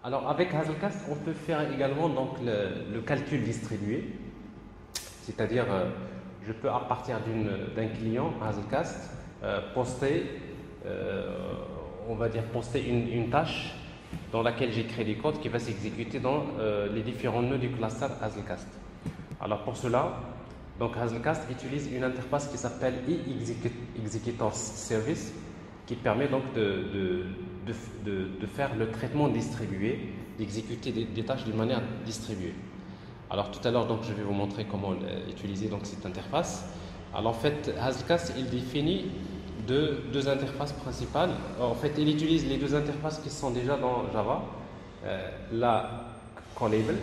Alors avec Hazelcast, on peut faire également donc le calcul distribué, c'est-à-dire je peux à partir d'un client Hazelcast poster, on va dire poster une tâche dans laquelle j'écris des codes qui va s'exécuter dans les différents nœuds du cluster Hazelcast. Alors pour cela, donc Hazelcast utilise une interface qui s'appelle e-executors service qui permet donc de faire le traitement distribué, d'exécuter des tâches d'une manière distribuée. Alors tout à l'heure, donc je vais vous montrer comment utiliser donc cette interface. Alors en fait, Hazelcast il définit deux interfaces principales. En fait, il utilise les deux interfaces qui sont déjà dans Java, la callable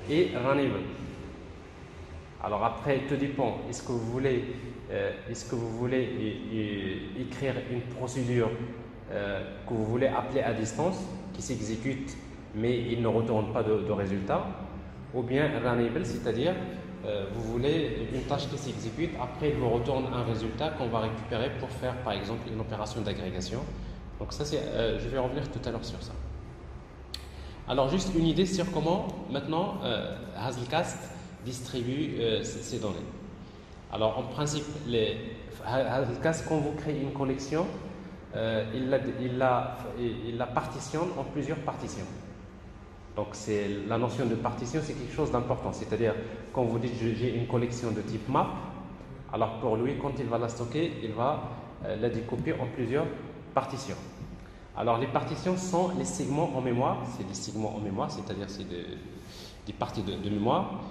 et runnable. Alors après, tout dépend. Est-ce que vous voulez écrire une procédure que vous voulez appeler à distance, qui s'exécute, mais il ne retourne pas de résultat, ou bien runnable, c'est-à-dire vous voulez une tâche qui s'exécute, après il vous retourne un résultat qu'on va récupérer pour faire par exemple une opération d'agrégation. Donc ça, je vais revenir tout à l'heure sur ça. Alors juste une idée sur comment maintenant Hazelcast distribue ces données. Alors en principe, Hazelcast, quand vous créez une collection, il la partitionne en plusieurs partitions. Donc la notion de partition, c'est quelque chose d'important. C'est-à-dire, quand vous dites j'ai une collection de type map, alors pour lui, quand il va la stocker, il va la découper en plusieurs partitions. Alors les partitions sont les segments en mémoire, c'est des segments en mémoire, c'est-à-dire c'est des parties de mémoire,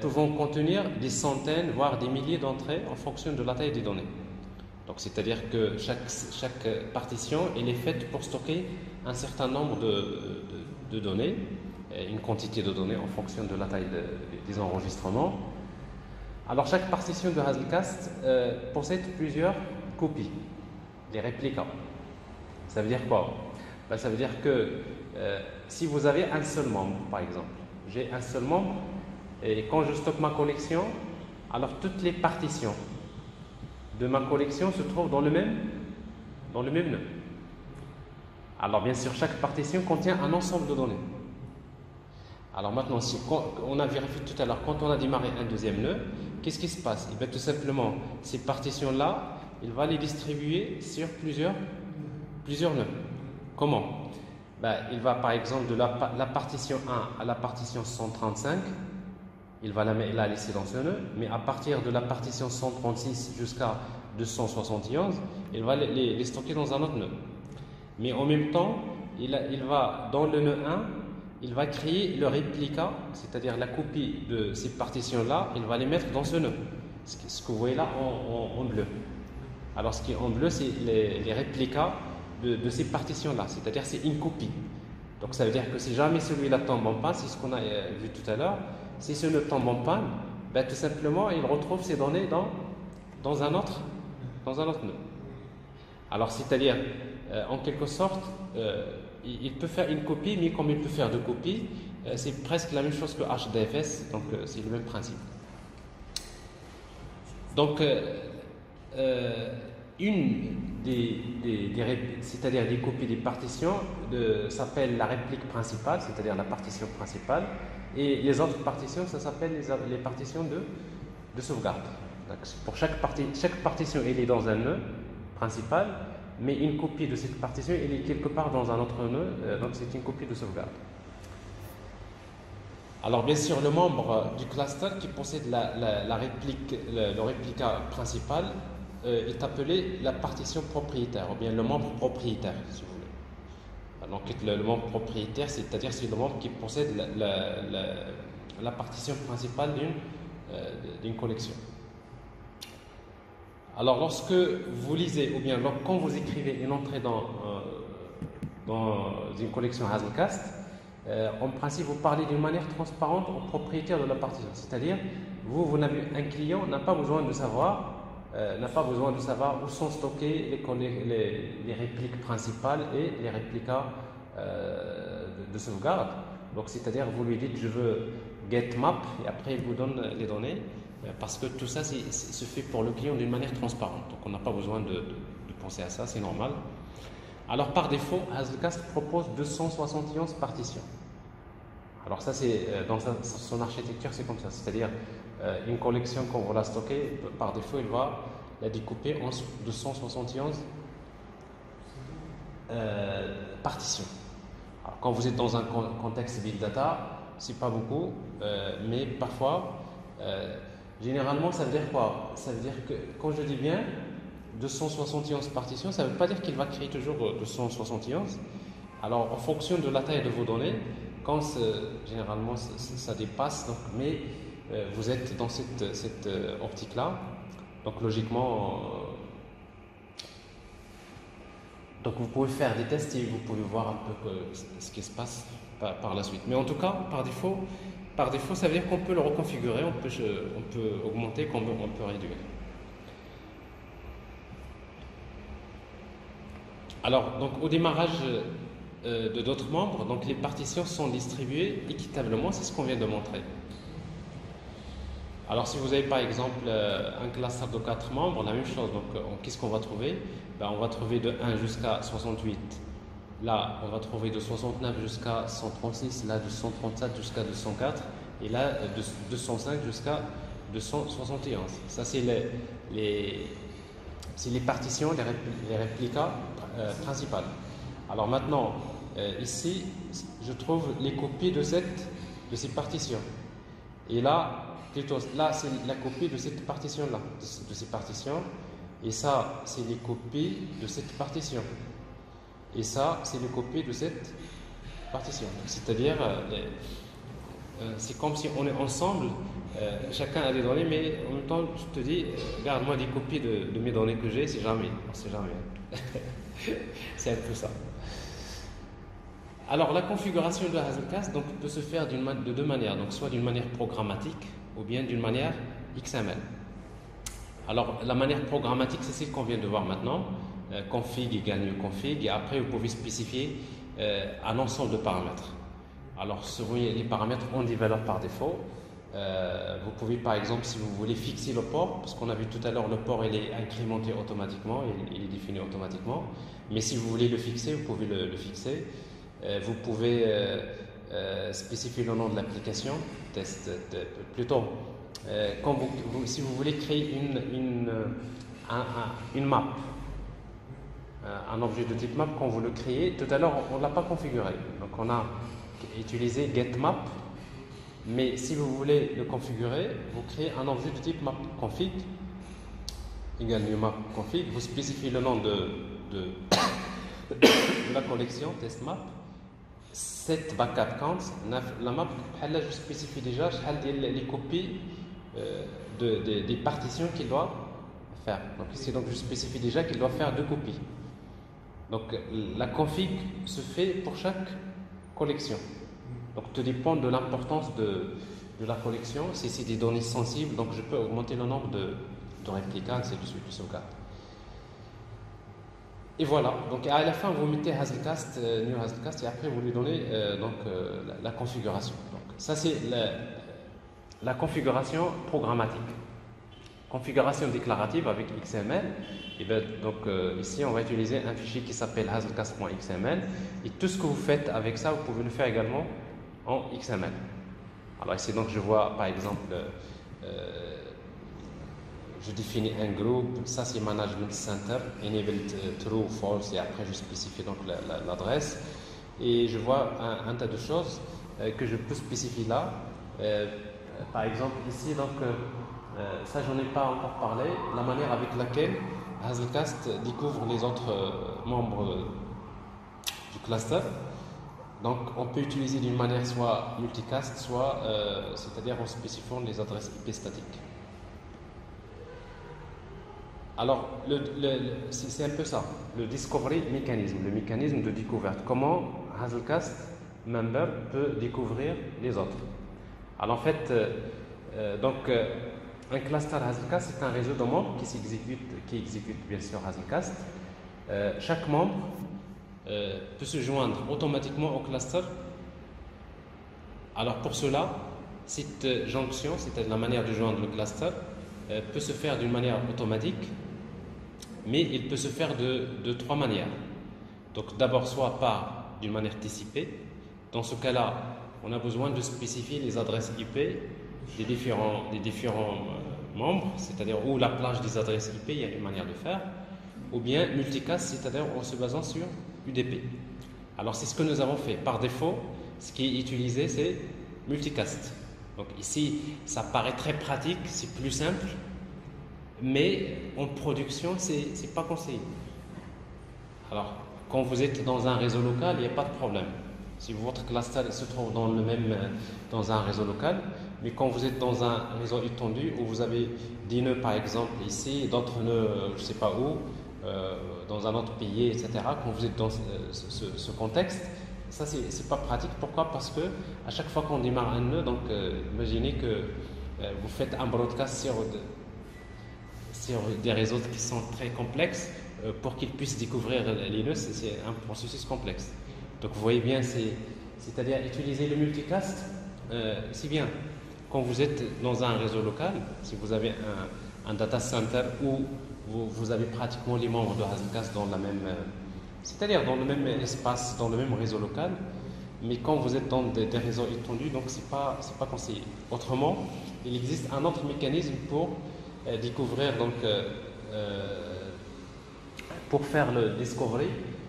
pouvant contenir des centaines, voire des milliers d'entrées en fonction de la taille des données. Donc c'est-à-dire que chaque partition, elle est faite pour stocker un certain nombre de données, une quantité de données en fonction de la taille des enregistrements. Alors chaque partition de Hazelcast possède plusieurs copies, des réplicas. Ça veut dire quoi? Ça veut dire que si vous avez un seul membre, par exemple, j'ai un seul membre, et quand je stocke ma collection, alors toutes les partitions de ma collection se trouvent dans le même nœud. Alors bien sûr, chaque partition contient un ensemble de données. Alors maintenant, on a vérifié tout à l'heure, quand on a démarré un deuxième nœud, qu'est-ce qui se passe? Tout simplement, ces partitions-là, il va les distribuer sur plusieurs nœuds. Comment? Il va par exemple de la partition 1 à la partition 135, il va la laisser dans ce nœud, mais à partir de la partition 136 jusqu'à 271, il va les stocker dans un autre nœud. Mais en même temps, il va dans le nœud 1, il va créer le réplica, c'est-à-dire la copie de ces partitions-là, il va les mettre dans ce nœud. Ce que vous voyez là en bleu. Alors ce qui est en bleu, c'est les réplicas de ces partitions-là, c'est-à-dire c'est une copie. Donc ça veut dire que si jamais celui-là tombe en panne, c'est ce qu'on a vu tout à l'heure, si ce nœud tombe en panne, tout simplement il retrouve ces données dans un autre nœud. Alors c'est-à-dire, en quelque sorte, il peut faire une copie, mais comme il peut faire deux copies, c'est presque la même chose que HDFS, donc c'est le même principe. Donc une c'est-à-dire des copies des partitions s'appelle la réplique principale, c'est-à-dire la partition principale, et les autres partitions, ça s'appelle les partitions de sauvegarde. Donc, pour chaque partition, elle est dans un nœud principal, mais une copie de cette partition, elle est quelque part dans un autre nœud, donc c'est une copie de sauvegarde. Alors bien sûr, le membre du cluster qui possède le réplica principal est appelé la partition propriétaire, ou bien le membre propriétaire, si vous voulez. Donc le membre propriétaire, c'est-à-dire c'est le membre qui possède la partition principale d'une collection. Alors lorsque vous lisez, ou bien quand vous écrivez une entrée dans une collection Hazelcast, en principe vous parlez d'une manière transparente au propriétaire de la partition. C'est-à-dire, vous n'avez un client n'a pas besoin de savoir où sont stockées les répliques principales et les réplicas de sauvegarde. Donc c'est-à-dire, vous lui dites je veux get map et après il vous donne les données, parce que tout ça se fait pour le client d'une manière transparente. Donc on n'a pas besoin de penser à ça, c'est normal. Alors par défaut, Hazelcast propose 271 partitions. Alors ça c'est dans son architecture c'est comme ça, c'est-à-dire une collection quand vous la stockez, par défaut il va la découper en 271 partitions. Alors, quand vous êtes dans un contexte big data, c'est pas beaucoup, mais parfois, généralement ça veut dire quoi? Ça veut dire que quand je dis bien 271 partitions, ça ne veut pas dire qu'il va créer toujours 271. Alors en fonction de la taille de vos données, quand généralement ça dépasse, donc, mais vous êtes dans cette optique-là, donc logiquement, donc vous pouvez faire des tests et vous pouvez voir un peu ce qui se passe par la suite. Mais en tout cas, par défaut, ça veut dire qu'on peut le reconfigurer, on peut augmenter, on peut réduire. Alors, donc au démarrage de d'autres membres, donc les partitions sont distribuées équitablement, c'est ce qu'on vient de montrer. Alors si vous avez par exemple un cluster de 4 membres, la même chose, donc qu'est-ce qu'on va trouver? On va trouver de 1 jusqu'à 68, là on va trouver de 69 jusqu'à 136, là de 137 jusqu'à 204, et là de 205 jusqu'à 271. Ça c'est les partitions, les réplicas principales. Alors maintenant, ici, je trouve les copies de ces partitions. Et là, plutôt, là, c'est la copie de cette partition-là, de ces partitions. Et ça, c'est les copies de cette partition. Et ça, c'est les copies de cette partition. C'est-à-dire, c'est comme si on est ensemble, chacun a des données, mais en même temps, je te dis, garde-moi des copies de mes données que j'ai, c'est jamais, on sait jamais. C'est un peu ça. Alors, la configuration de Hazelcast donc, peut se faire de deux manières, donc soit d'une manière programmatique ou bien d'une manière XML. Alors, la manière programmatique, c'est celle qu'on vient de voir maintenant. Config égale new config, et après, vous pouvez spécifier un ensemble de paramètres. Alors, selon les paramètres, on développe par défaut. Vous pouvez, par exemple, si vous voulez fixer le port, parce qu'on a vu tout à l'heure, le port il est incrémenté automatiquement, il est défini automatiquement. Mais si vous voulez le fixer, vous pouvez le fixer. Vous pouvez spécifier le nom de l'application, plutôt. Si vous voulez créer une map, un objet de type map, quand vous le créez, tout à l'heure on ne l'a pas configuré. Donc on a utilisé getMap, mais si vous voulez le configurer, vous créez un objet de type map config égale new map config, vous spécifiez le nom de la collection test map, set backup counts, la map, je spécifie déjà les copies des partitions qu'il doit faire. Donc ici, je spécifie déjà qu'il doit faire 2 copies. Donc la config se fait pour chaque collection. Donc tout dépend de l'importance de la collection. Si c'est des données sensibles, donc je peux augmenter le nombre de réplicas, ainsi de suite, de sauvegarde. Et voilà, donc à la fin vous mettez Hazelcast, New Hazelcast, et après vous lui donnez la configuration. Donc, ça c'est la configuration programmatique. Configuration déclarative avec XML. Et bien, donc ici on va utiliser un fichier qui s'appelle hazelcast.xml, et tout ce que vous faites avec ça, vous pouvez le faire également en XML. Alors ici donc je vois par exemple je définis un groupe, ça c'est Management Center, enabled true, false, et après je spécifie donc l'adresse, et je vois un tas de choses que je peux spécifier là. Par exemple ici donc ça j'en ai pas encore parlé, la manière avec laquelle Hazelcast découvre les autres membres du cluster. Donc on peut utiliser d'une manière soit multicast, soit c'est-à-dire en spécifiant les adresses IP statiques. Alors, c'est un peu ça, le discovery mécanisme, le mécanisme de découverte. Comment Hazelcast member peut découvrir les autres. Alors en fait, un cluster Hazelcast, c'est un réseau de membres qui exécute bien sûr Hazelcast. Chaque membre peut se joindre automatiquement au cluster. Alors pour cela, cette jonction, c'est la manière de joindre le cluster, peut se faire d'une manière automatique, mais il peut se faire de 3 manières. Donc d'abord, soit pas d'une manière TCP. Dans ce cas-là, on a besoin de spécifier les adresses IP des différents membres, c'est-à-dire ou la plage des adresses IP, il y a une manière de faire, ou bien multicast, c'est-à-dire en se basant sur UDP. Alors c'est ce que nous avons fait. Par défaut, ce qui est utilisé, c'est multicast. Donc ici, ça paraît très pratique, c'est plus simple, mais en production, c'est pas conseillé. Alors, quand vous êtes dans un réseau local, il n'y a pas de problème. Si votre cluster se trouve dans un réseau local, mais quand vous êtes dans un réseau étendu où vous avez des nœuds par exemple ici, d'autres nœuds je ne sais pas où, dans un autre pays, etc. Quand vous êtes dans ce contexte, ça c'est pas pratique. Pourquoi? Parce que à chaque fois qu'on démarre un nœud, donc imaginez que vous faites un broadcast sur des réseaux qui sont très complexes, pour qu'ils puissent découvrir les nœuds, c'est un processus complexe. Donc vous voyez bien, c'est-à-dire utiliser le multicast, c'est bien. Quand vous êtes dans un réseau local, si vous avez un data center où vous avez pratiquement les membres de Hazelcast dans la même, c'est-à-dire dans le même espace, dans le même réseau local, mais quand vous êtes dans des réseaux étendus, donc c'est pas conseillé. Autrement, il existe un autre mécanisme pour découvrir, donc pour faire le discovery,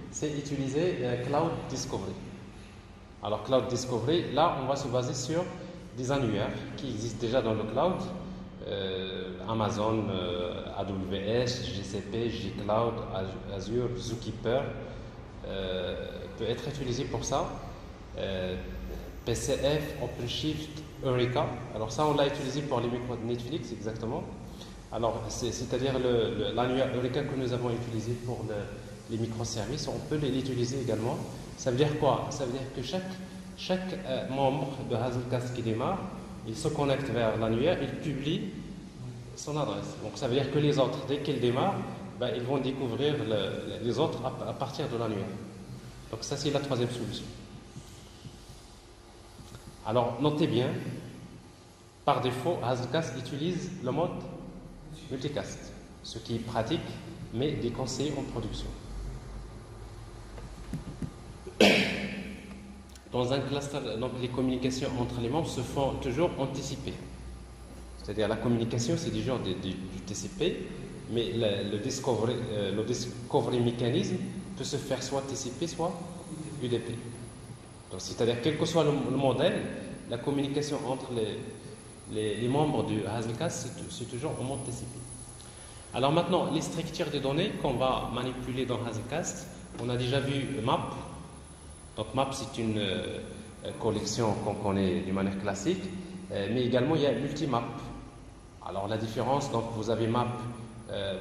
c'est utiliser Cloud Discovery. Alors Cloud Discovery, là on va se baser sur des annuaires qui existent déjà dans le cloud, Amazon, AWS, GCP, G-Cloud, Azure, Zookeeper peut être utilisé pour ça. PCF, OpenShift, Eureka. Alors ça on l'a utilisé pour les micros de Netflix exactement. Alors c'est-à-dire l'annuaire Eureka que nous avons utilisé pour les microservices, on peut l'utiliser également. Ça veut dire quoi? Ça veut dire que chaque membre de Hazelcast qui démarre, il se connecte vers l'annuaire, il publie son adresse. Donc ça veut dire que les autres, dès qu'ils démarrent, ils vont découvrir les autres à partir de l'annuaire. Donc ça c'est la troisième solution. Alors notez bien, par défaut, Hazelcast utilise le mode multicast, ce qui est pratique, mais déconseillé en production. Dans un cluster, donc les communications entre les membres se font toujours en TCP. C'est-à-dire la communication, c'est du genre du TCP, mais le discovery mécanisme peut se faire soit TCP, soit UDP. C'est-à-dire, quel que soit le modèle, la communication entre les membres du Hazelcast, c'est toujours au mode TCP. Alors maintenant, les structures de données qu'on va manipuler dans Hazelcast, on a déjà vu MAP. Donc MAP, c'est une collection qu'on connaît d'une manière classique, mais également il y a multimap. Alors la différence, donc vous avez MAP,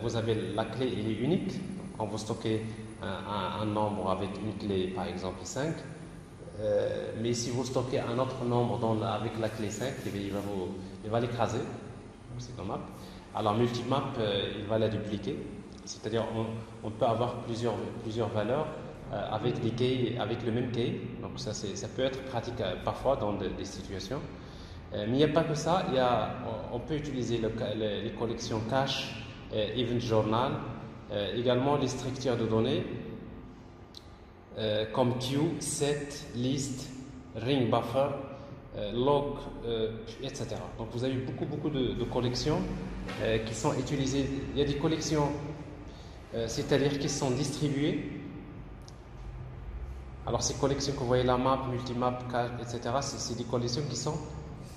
vous avez la clé, elle est unique. Donc, quand vous stockez un nombre avec une clé, par exemple 5, mais si vous stockez un autre nombre avec la clé 5, il va l'écraser. C'est comme MAP. Alors multimap, il va la dupliquer. C'est-à-dire on peut avoir plusieurs valeurs avec des keys, avec le même key. Donc ça peut être pratique parfois dans des situations. Mais il n'y a pas que ça. On peut utiliser les collections cache, event journal, également les structures de données comme queue, set, list, ring buffer, log, etc. Donc vous avez beaucoup de collections qui sont utilisées. Il y a des collections, c'est-à-dire qui sont distribuées. Alors ces collections que vous voyez, la map, multimap, cache, etc., c'est des collections qui sont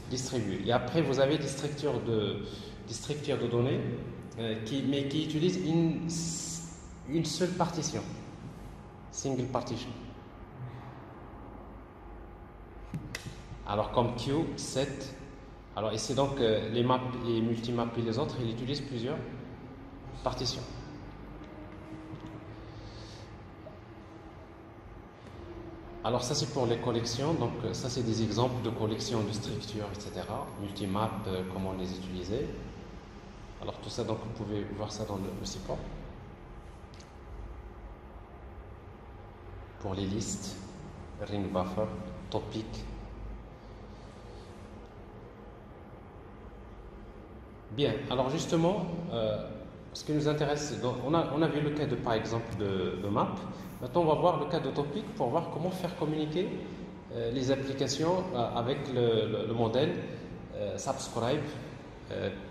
distribuées. Et après vous avez des structures de données mais qui utilisent une seule partition, single partition. Alors comme queue, set. Alors ici donc les maps, les multimaps et les autres, ils utilisent plusieurs partitions. Alors ça c'est pour les collections, donc ça c'est des exemples de collections de structures, etc. Multimap, comment les utiliser. Alors tout ça, donc vous pouvez voir ça dans le support. Pour les listes, ring buffer, topic. Bien, alors justement, Ce qui nous intéresse, donc, on a vu le cas de, par exemple de map. Maintenant, on va voir le cas de topic pour voir comment faire communiquer les applications avec le modèle subscribe,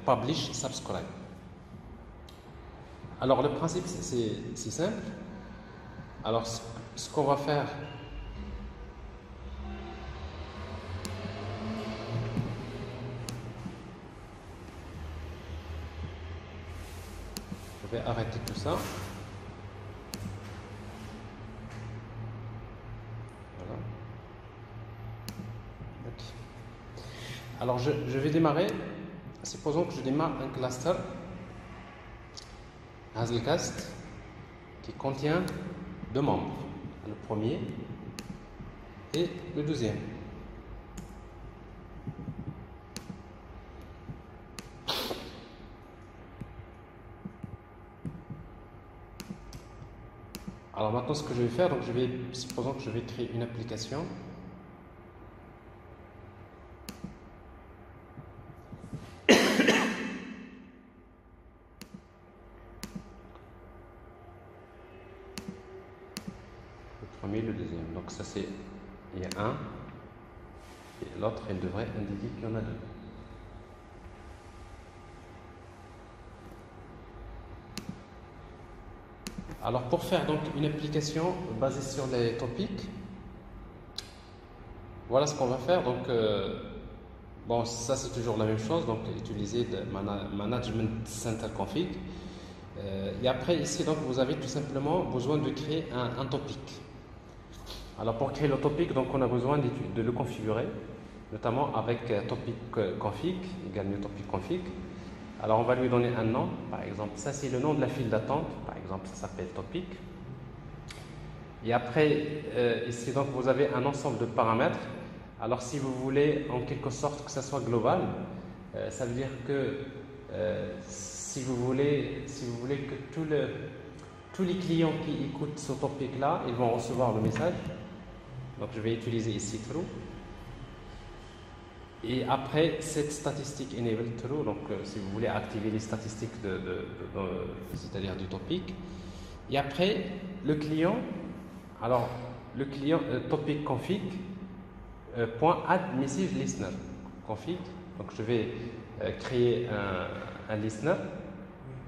publish, subscribe. Alors, le principe, c'est simple. Alors, ce qu'on va faire, je vais arrêter tout ça. Voilà. Okay. Alors, je vais démarrer. Supposons que je démarre un cluster Hazelcast qui contient deux membres, le premier et le deuxième. Alors maintenant, ce que je vais faire, donc supposons que je vais créer une application. Le deuxième. Donc ça c'est, il y a un et l'autre il devrait indiquer qu'il y en a deux. Alors pour faire donc une application basée sur les topics, voilà ce qu'on va faire. Donc bon, ça c'est toujours la même chose, donc utiliser de management center config. Et après ici donc vous avez tout simplement besoin de créer un topic. Alors pour créer le topic, donc on a besoin de le configurer, notamment avec topic config égale new topic config. Alors on va lui donner un nom, par exemple ça c'est le nom de la file d'attente, par exemple ça s'appelle topic. Et après ici donc vous avez un ensemble de paramètres. Alors si vous voulez en quelque sorte que ça soit global, ça veut dire que si vous voulez que tous les clients qui écoutent ce topic là, ils vont recevoir le message. Donc je vais utiliser ici true. Et après cette statistique enable true, donc si vous voulez activer les statistiques c'est-à-dire du topic. Et après le client, alors le client topic config point add message listener config. Donc je vais créer un listener.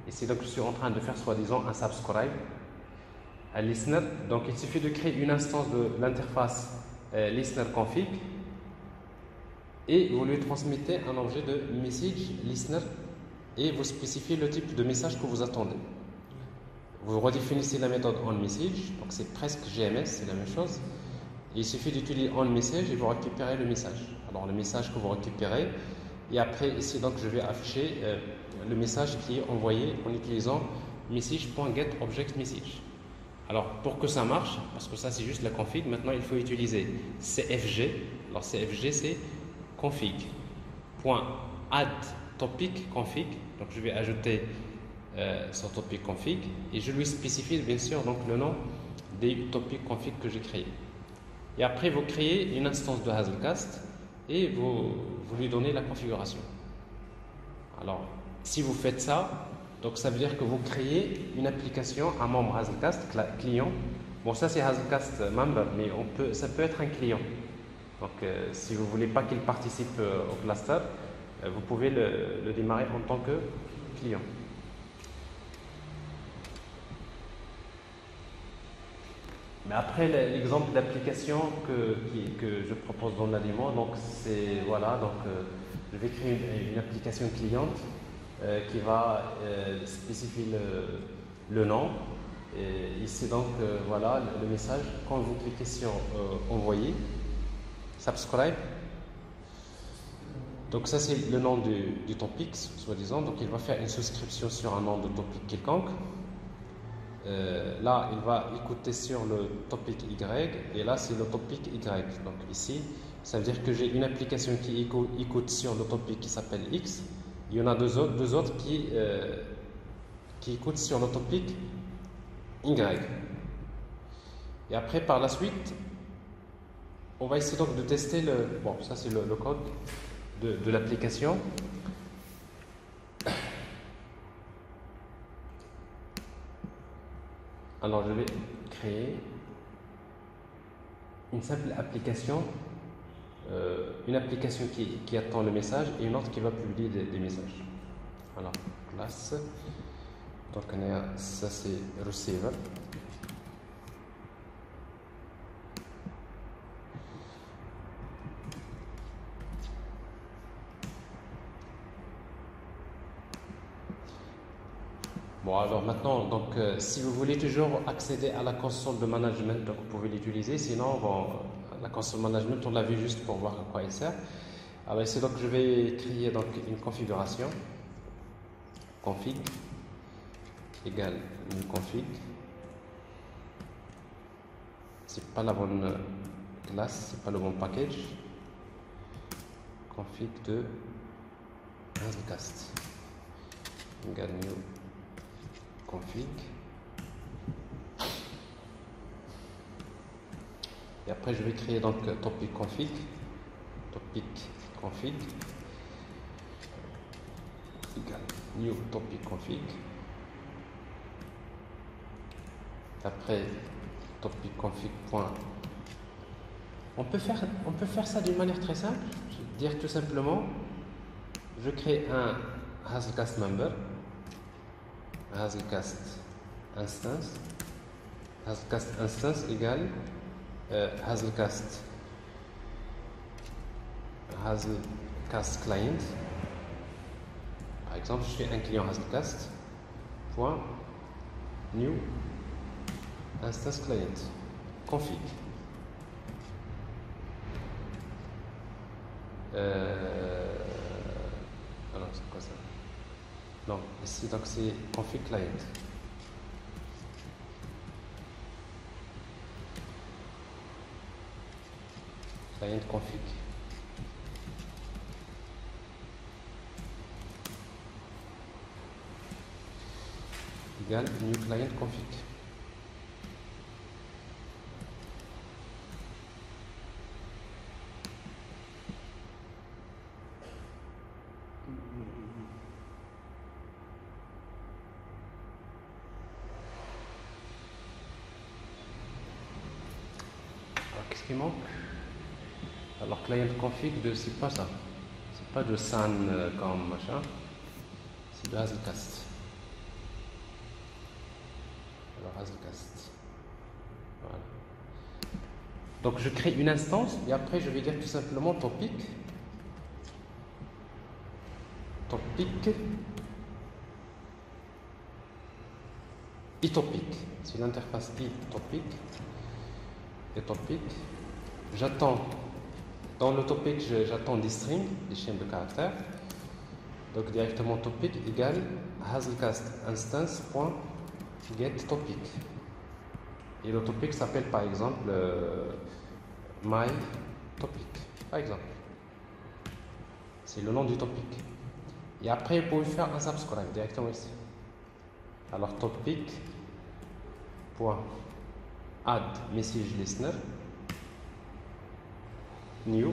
Ici donc je suis en train de faire soi-disant un subscribe. Un listener, donc il suffit de créer une instance de l'interface listener config et vous lui transmettez un objet de message listener et vous spécifiez le type de message que vous attendez. Vous redéfinissez la méthode onMessage, donc c'est presque GMS, c'est la même chose. Et il suffit d'utiliser onMessage et vous récupérez le message. Alors le message que vous récupérez, et après ici donc je vais afficher le message qui est envoyé en utilisant message.getObjectMessage. Alors pour que ça marche, parce que ça c'est juste la config, maintenant il faut utiliser CFG. Alors CFG c'est config.add topic config. Donc je vais ajouter son topic config et je lui spécifie bien sûr donc le nom des topics config que j'ai créé. Et après vous créez une instance de Hazelcast et vous lui donnez la configuration. Alors si vous faites ça, donc ça veut dire que vous créez une application, un membre Hazelcast, client. Bon ça c'est Hazelcast member, mais ça peut être un client. Donc si vous ne voulez pas qu'il participe au cluster, vous pouvez le démarrer en tant que client. Mais après l'exemple d'application que je propose dans la démo, donc c'est voilà, donc je vais créer une application cliente qui va spécifier le nom. Et ici donc voilà le message. Quand vous cliquez sur envoyer, subscribe. Donc ça c'est le nom du topic, soi-disant. Donc il va faire une souscription sur un nom de topic quelconque. Là il va écouter sur le topic Y et là c'est le topic Y. Donc ici ça veut dire que j'ai une application qui écoute sur le topic qui s'appelle X. Il y en a deux autres qui écoutent sur le topic Y. Et après par la suite on va essayer donc de tester bon ça c'est le code de l'application. Alors, je vais créer une simple application, une application qui attend le message et une autre qui va publier des messages. Alors, classe, donc ça c'est receiver. Bon, alors maintenant, donc, si vous voulez toujours accéder à la console de management, donc vous pouvez l'utiliser. Sinon, bon, la console management, on l'a vu juste pour voir à quoi elle sert. Alors ici, donc, je vais créer donc une configuration. Config égale new config. C'est pas la bonne classe, c'est pas le bon package. Config de Hazelcast égale new config. Et après je vais créer donc topic config égale new topic config. Après topic config point. On peut faire ça d'une manière très simple. Je vais dire tout simplement, je crée un Hazelcast member, Hazelcast instance égale Hazelcast client. Par exemple, je fais un client Hazelcast point new instance client config. Alors c'est quoi ça? Non, ici donc c'est config client. Client config. Égale new client config. Alors qu'est-ce qui manque? Alors client config c'est pas ça. C'est pas de SAN comme machin. C'est de Hazelcast. Alors Hazelcast. Voilà. Donc je crée une instance et après je vais dire tout simplement topic topic. C'est l'interface topic et topic. J'attends dans le topic, j'attends des strings, des chaînes de caractères. Donc directement topic égale Hazelcast instance point get topic. Et le topic s'appelle par exemple my topic, par exemple. C'est le nom du topic. Et après, vous pouvez faire un subscribe directement ici. Alors topic point add message listener new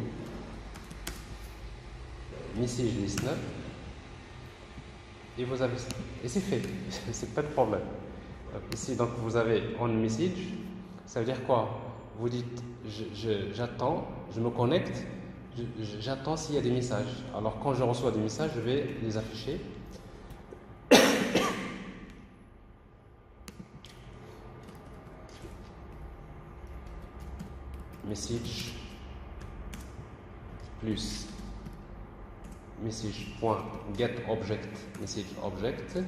message listener et vous avez ça. Et c'est fait, c'est pas de problème. Donc ici, donc vous avez on message, ça veut dire quoi? Vous dites j'attends, je me connecte, j'attends s'il y a des messages. Alors quand je reçois des messages, je vais les afficher. Message plus message.get object message object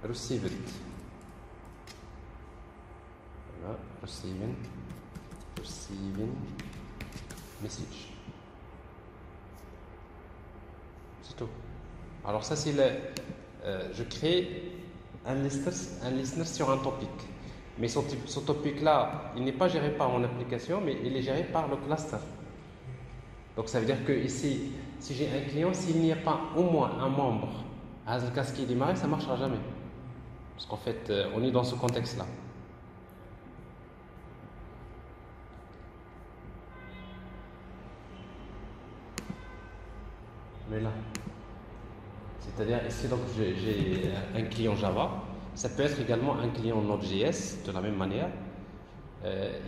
received. Voilà, receiving message. C'est tout. Alors ça c'est je crée un listener sur un topic. Mais ce topic-là, il n'est pas géré par mon application, mais il est géré par le cluster. Donc ça veut dire que ici, si j'ai un client, s'il n'y a pas au moins un membre Hazelcast qui est démarré, ça ne marchera jamais. Parce qu'en fait, on est dans ce contexte-là. Mais là, c'est-à-dire ici, donc j'ai un client Java. Ça peut être également un client Node.js de la même manière.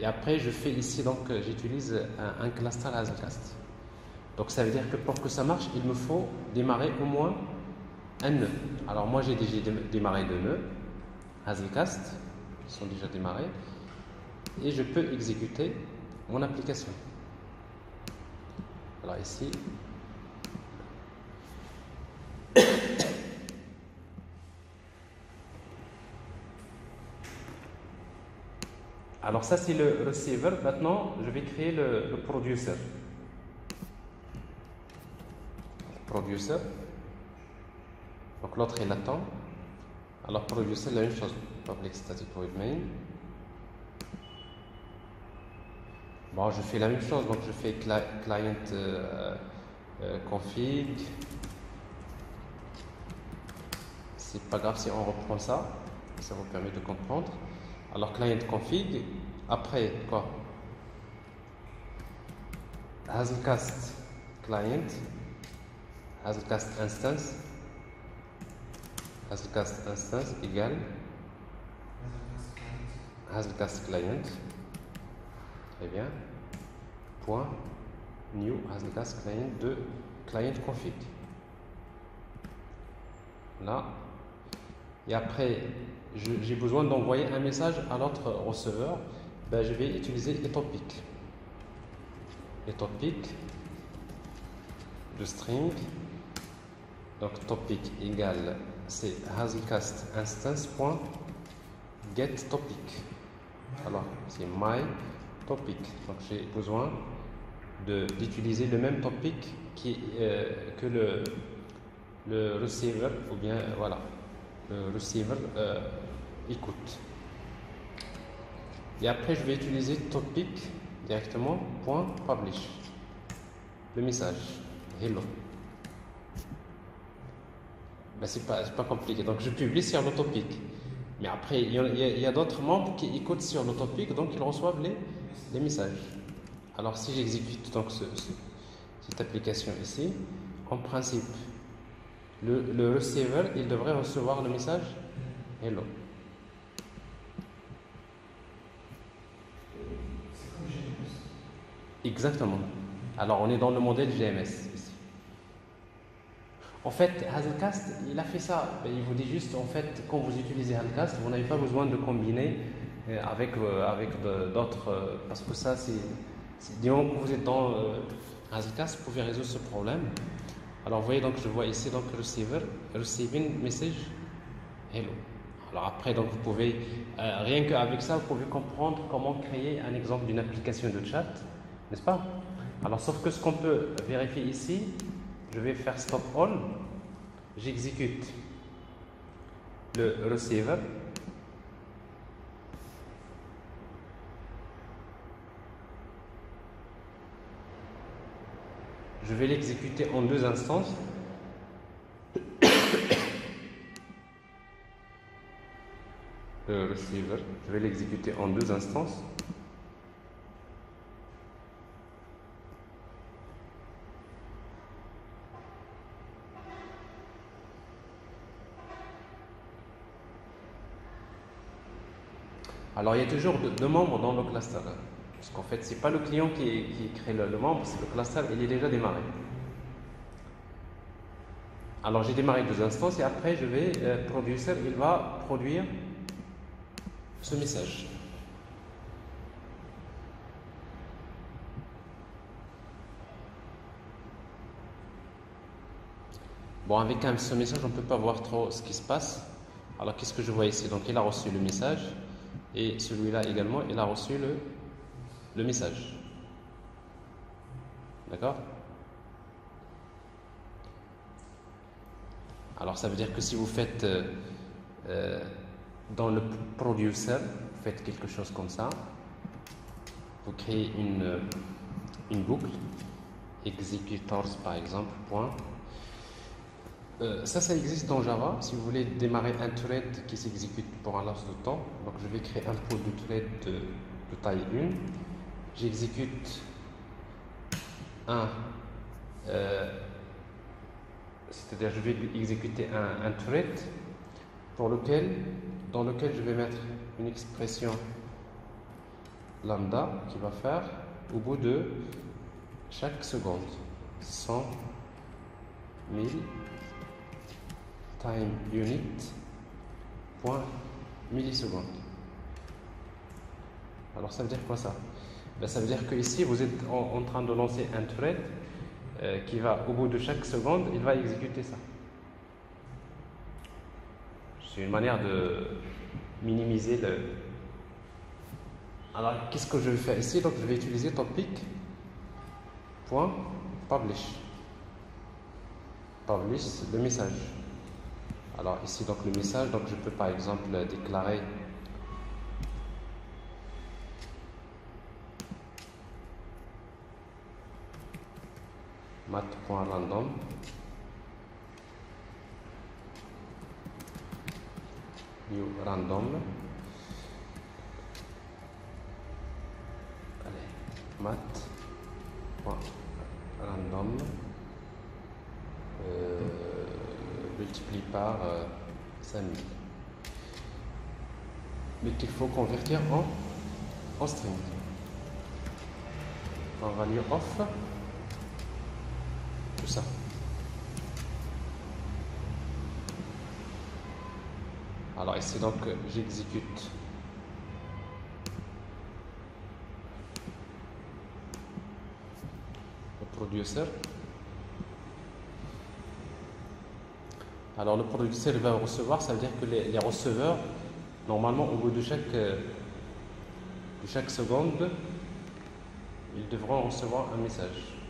Et après, je fais ici, donc j'utilise un cluster Hazelcast. Donc ça veut dire que pour que ça marche, il me faut démarrer au moins un nœud. Alors moi, j'ai déjà démarré 2 nœuds Hazelcast, qui sont déjà démarrés, et je peux exécuter mon application. Alors ici, alors ça c'est le receiver. Maintenant, je vais créer le producer. Producer. Donc l'autre il attend. Alors producer, la même chose. Public static void main. Bon, je fais la même chose. Donc je fais client config. C'est pas grave si on reprend ça. Ça vous permet de comprendre. Alors client config. Après quoi? Hazelcast client. Hazelcast instance. Hazelcast instance égale Hazelcast client. Très bien. Point new Hazelcast client de client config. Là. Et après, j'ai besoin d'envoyer un message à l'autre receveur. Ben, je vais utiliser etopic. Etopic de string. Donc topic égale c'est Hazelcast instance.get topic. Alors c'est my topic. Donc j'ai besoin d'utiliser le même topic que le receiver, ou bien voilà, le receiver écoute. Et après je vais utiliser topic directement point publish. Le message hello. Ben, c'est pas compliqué. Donc je publie sur le topic. Mais après, il y a d'autres membres qui écoutent sur le topic, donc ils reçoivent les messages. Alors si j'exécute donc cette application ici, en principe, le receiver, il devrait recevoir le message hello. Exactement. Alors on est dans le modèle GMS. En fait, Hazelcast, il a fait ça. Il vous dit juste, en fait, quand vous utilisez Hazelcast, vous n'avez pas besoin de combiner avec d'autres, parce que ça, disons que vous êtes dans Hazelcast, vous pouvez résoudre ce problème. Alors, vous voyez, donc, je vois ici, donc, receiving message, hello. Alors après, donc, vous pouvez, rien qu'avec ça, vous pouvez comprendre comment créer un exemple d'une application de chat, n'est-ce pas? Alors, sauf que ce qu'on peut vérifier ici, je vais faire stop all, j'exécute le receiver, je vais l'exécuter en 2 instances. Le receiver, je vais l'exécuter en 2 instances. Alors, il y a toujours 2 membres dans le cluster. Parce qu'en fait, ce n'est pas le client qui crée le membre, c'est le cluster, il est déjà démarré. Alors, j'ai démarré 2 instances et après, je vais, producer, il va produire ce message. Bon, avec ce message, on ne peut pas voir trop ce qui se passe. Alors, qu'est-ce que je vois ici? Donc, il a reçu le message. Et celui-là également, il a reçu le message. D'accord? Alors ça veut dire que si vous faites dans le producer, vous faites quelque chose comme ça, vous créez une boucle, executors par exemple, point. Ça existe dans Java. Si vous voulez démarrer un thread qui s'exécute pour un laps de temps, donc je vais créer un pool de thread de taille 1. J'exécute c'est-à-dire je vais exécuter un thread pour lequel dans lequel je vais mettre une expression lambda qui va faire au bout de chaque seconde 100 000 time unit point milliseconde. Alors ça veut dire quoi ça? Ben, ça veut dire que ici vous êtes en train de lancer un thread qui va au bout de chaque seconde, il va exécuter ça. C'est une manière de minimiser le... Alors qu'est-ce que je vais faire ici? Donc je vais utiliser topic.publish. Publish le message. Alors ici donc le message, donc je peux par exemple déclarer mat.random new random. Allez, mat.random multiplie par 5000. Mais qu'il faut convertir en string. On va lire off tout ça. Alors ici donc j'exécute le producer. Alors le producteur va recevoir, ça veut dire que les receveurs, normalement au bout de chaque seconde, ils devront recevoir un message.